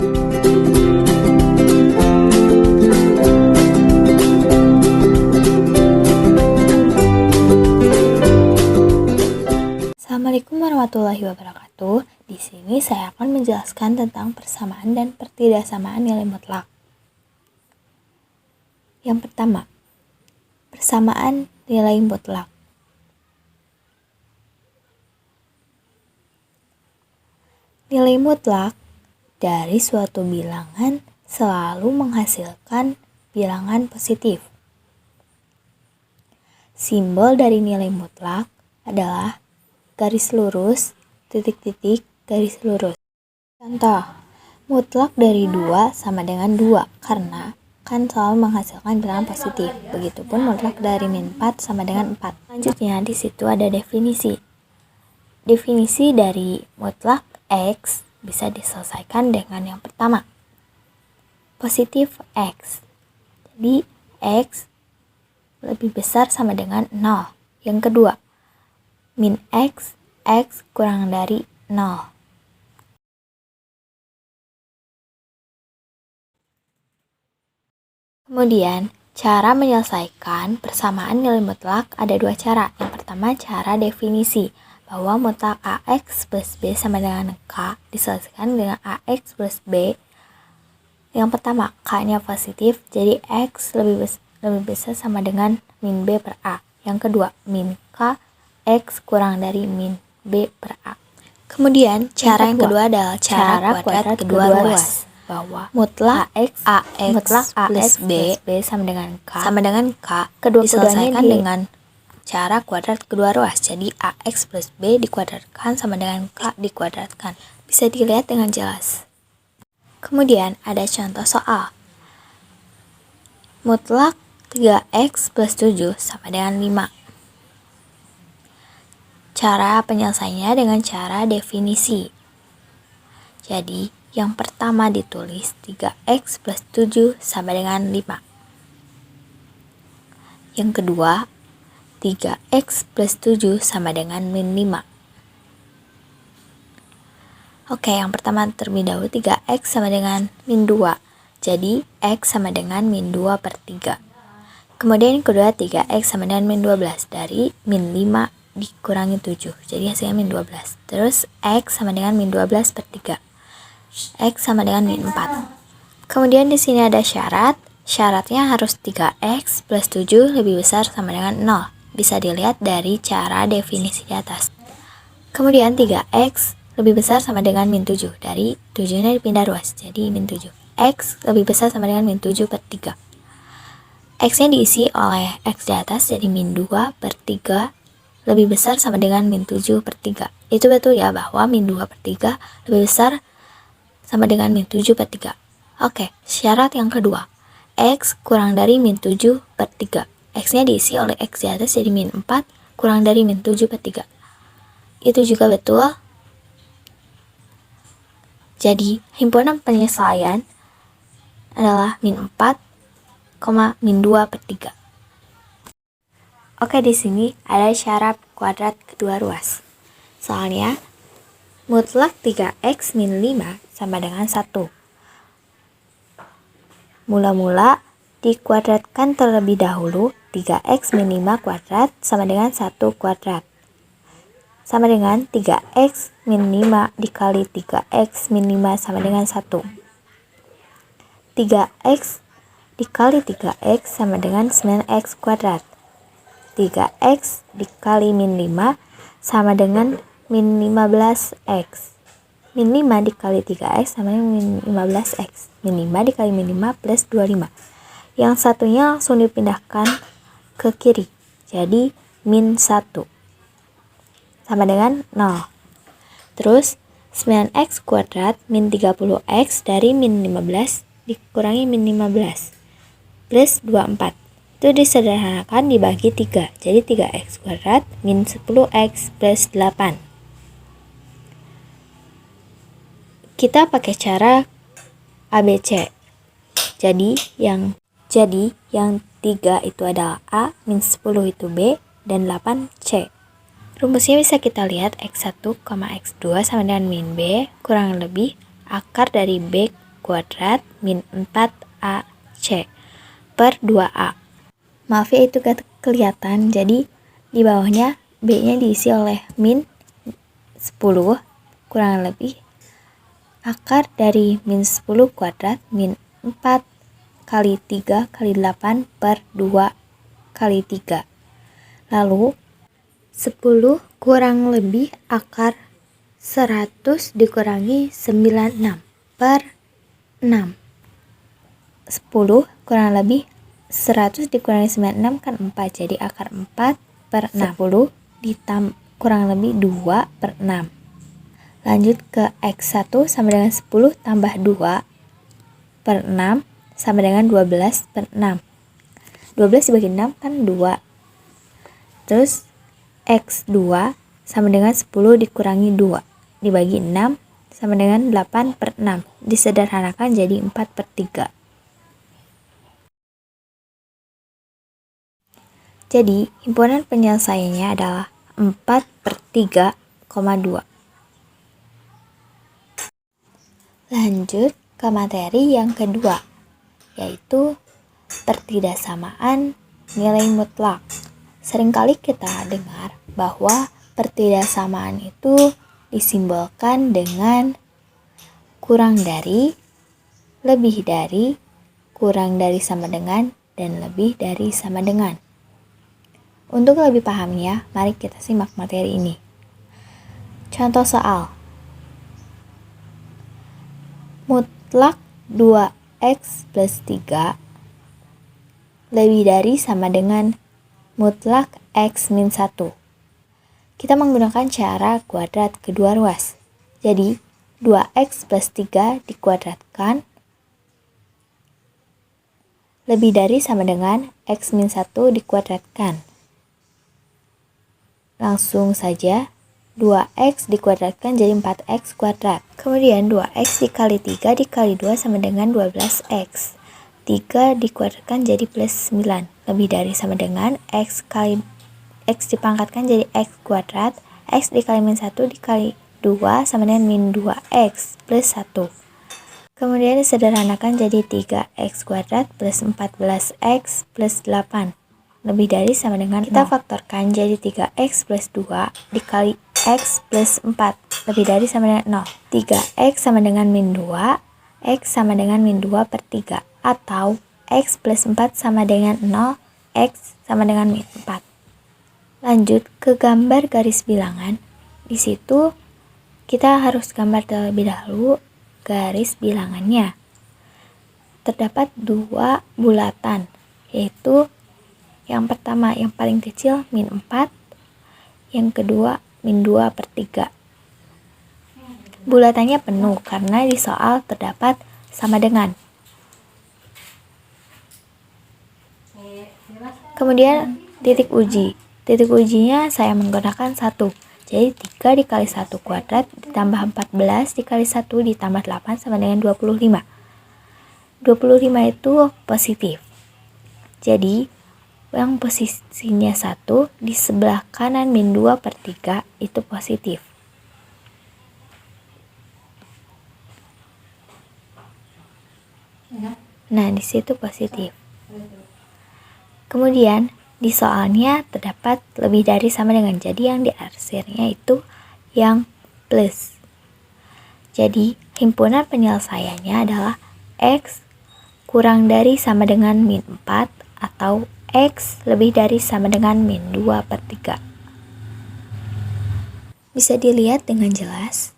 Assalamualaikum warahmatullahi wabarakatuh. Di sini saya akan menjelaskan tentang persamaan dan pertidaksamaan nilai mutlak. Yang pertama, persamaan nilai mutlak. Nilai mutlak dari suatu bilangan selalu menghasilkan bilangan positif. Simbol dari nilai mutlak adalah garis lurus, titik-titik, garis lurus. Contoh, mutlak dari 2 sama dengan 2 karena kan selalu menghasilkan bilangan positif. Begitupun mutlak dari min 4 sama dengan 4. Selanjutnya di situ ada definisi. Definisi dari mutlak X bisa diselesaikan dengan yang pertama, positif X. Jadi X lebih besar sama dengan 0. Yang kedua, min X, X kurang dari 0. Kemudian, cara menyelesaikan persamaan nilai mutlak ada dua cara. Yang pertama, cara definisi, bahwa mutlak AX plus B sama dengan K diselesaikan dengan AX plus B. Yang pertama, K-nya positif, jadi X lebih besar sama dengan min B per A. Yang kedua, min K, X kurang dari min B per A. Kemudian, cara yang kedua adalah cara kuadrat kedua ruas, bahwa mutlak AX plus B sama dengan K diselesaikan dengan cara kuadrat kedua ruas. Jadi, AX plus B dikuadratkan sama dengan K dikuadratkan. Bisa dilihat dengan jelas. Kemudian, ada contoh soal. Mutlak 3X plus 7 sama dengan 5. Cara penyelesaiannya dengan cara definisi. Jadi, yang pertama ditulis 3X plus 7 sama dengan 5. Yang kedua, 3X plus 7 sama dengan min 5. Oke, yang pertama terlebih dahulu 3X sama dengan min 2. Jadi, X sama dengan min 2 per 3. Kemudian yang kedua, 3X sama dengan min 12. Dari min 5 dikurangi 7, jadi hasilnya min 12. Terus X sama dengan min 12 per 3. X sama dengan min 4. Kemudian di sini ada syarat. Syaratnya harus 3X plus 7 lebih besar sama dengan 0. Bisa dilihat dari cara definisi di atas. Kemudian 3X lebih besar sama dengan min 7. Dari 7-nya dipindah ruas, jadi min 7. X lebih besar sama dengan min 7 per 3. X-nya diisi oleh X di atas, jadi min 2 per 3 lebih besar sama dengan min 7 per 3. Itu betul ya, bahwa min 2 per 3 lebih besar sama dengan min 7 per 3. Oke, syarat yang kedua. X kurang dari min 7 per 3. X-nya diisi oleh X di atas, jadi min 4 kurang dari min 7 per 3. Itu juga betul. Jadi, himpunan penyesuaian adalah min 4, min 2 per 3. Oke, di sini ada syarat kuadrat kedua ruas. Soalnya, mutlak 3X min 5 sama dengan 1. Mula-mula dikuadratkan terlebih dahulu. 3X min 5 kuadrat sama dengan 1 kuadrat. Sama dengan 3X min 5 dikali 3X min 5 sama dengan 1. 3X dikali 3X sama dengan 9X kuadrat. 3X dikali min 5 sama dengan min 15X. Min 5 dikali 3X sama dengan min 15X. Min 5 dikali min 5 plus 25. Yang satunya langsung dipindahkan ke kiri. Jadi min 1 sama dengan 0. Terus 9X kuadrat min 30X dari min 15 dikurangi min 15 plus 24. Itu disederhanakan dibagi 3. Jadi 3X kuadrat min 10X plus 8. Kita pakai cara ABC. Jadi yang 3 itu adalah A, min 10 itu B, dan 8 C. Rumusnya bisa kita lihat X1, X2 sama dengan min B kurang lebih akar dari B kuadrat min 4AC per 2A. Maaf ya itu gak kelihatan, jadi di bawahnya B-nya diisi oleh min 10 kurang lebih akar dari min 10 kuadrat min 4 kali 3 kali 8 per 2 kali 3. Lalu 10 kurang lebih akar 100 dikurangi 96 per 6. 10 kurang lebih 100 dikurangi 96 kan 4, jadi akar 4 per 6. 10 kurang lebih 2 per 6. Lanjut ke X1 sama dengan 10 tambah 2 per 6 sama dengan 12 per 6. 12 dibagi 6 kan 2. Terus X2 sama dengan 10 dikurangi 2 dibagi 6 sama dengan 8 per 6. Disederhanakan jadi 4 per 3. Jadi, himpunan penyelesaiannya adalah 4 per 3,2. Lanjut ke materi yang kedua, yaitu pertidaksamaan nilai mutlak. Seringkali kita dengar bahwa pertidaksamaan itu disimbolkan dengan kurang dari, lebih dari, kurang dari sama dengan, dan lebih dari sama dengan. Untuk lebih pahamnya, mari kita simak materi ini. Contoh soal. Mutlak 2x plus 3 lebih dari sama dengan mutlak x min 1. Kita menggunakan cara kuadrat kedua ruas. Jadi, 2x plus 3 dikuadratkan lebih dari sama dengan x min 1 dikuadratkan. Langsung saja 2x dikuadratkan jadi 4x kuadrat. Kemudian 2x dikali 3 dikali 2 sama dengan 12x. 3 dikuadratkan jadi plus 9. Lebih dari sama dengan x kali x dipangkatkan jadi x kuadrat. X dikali min 1 dikali 2 sama dengan min 2x plus 1. Kemudian disederhanakan jadi 3x kuadrat plus 14x plus 8. Lebih dari sama dengan kita faktorkan jadi 3x plus 2 dikali x plus 4 lebih dari sama dengan 0. 3x sama dengan min 2, x sama dengan min 2 per 3, atau x plus 4 sama dengan 0, x sama dengan min 4. Lanjut ke gambar garis bilangan. Di situ kita harus gambar terlebih dahulu garis bilangannya. Terdapat dua bulatan, yaitu yang pertama yang paling kecil min 4, yang kedua min 2 per 3. Bulatannya penuh karena di soal terdapat sama dengan. Kemudian titik uji. Titik ujinya saya menggunakan 1. Jadi 3 dikali 1 kuadrat ditambah 14 dikali 1 ditambah 8 sama dengan 25. 25 itu positif. Jadi yang posisinya 1 di sebelah kanan min 2 per 3 itu positif. Nah, di situ positif. Kemudian di soalnya terdapat lebih dari sama dengan, jadi yang diarsirnya itu yang plus. Jadi himpunan penyelesaiannya adalah x kurang dari sama dengan min 4 atau x lebih dari sama dengan min 2 per 3. Bisa dilihat dengan jelas.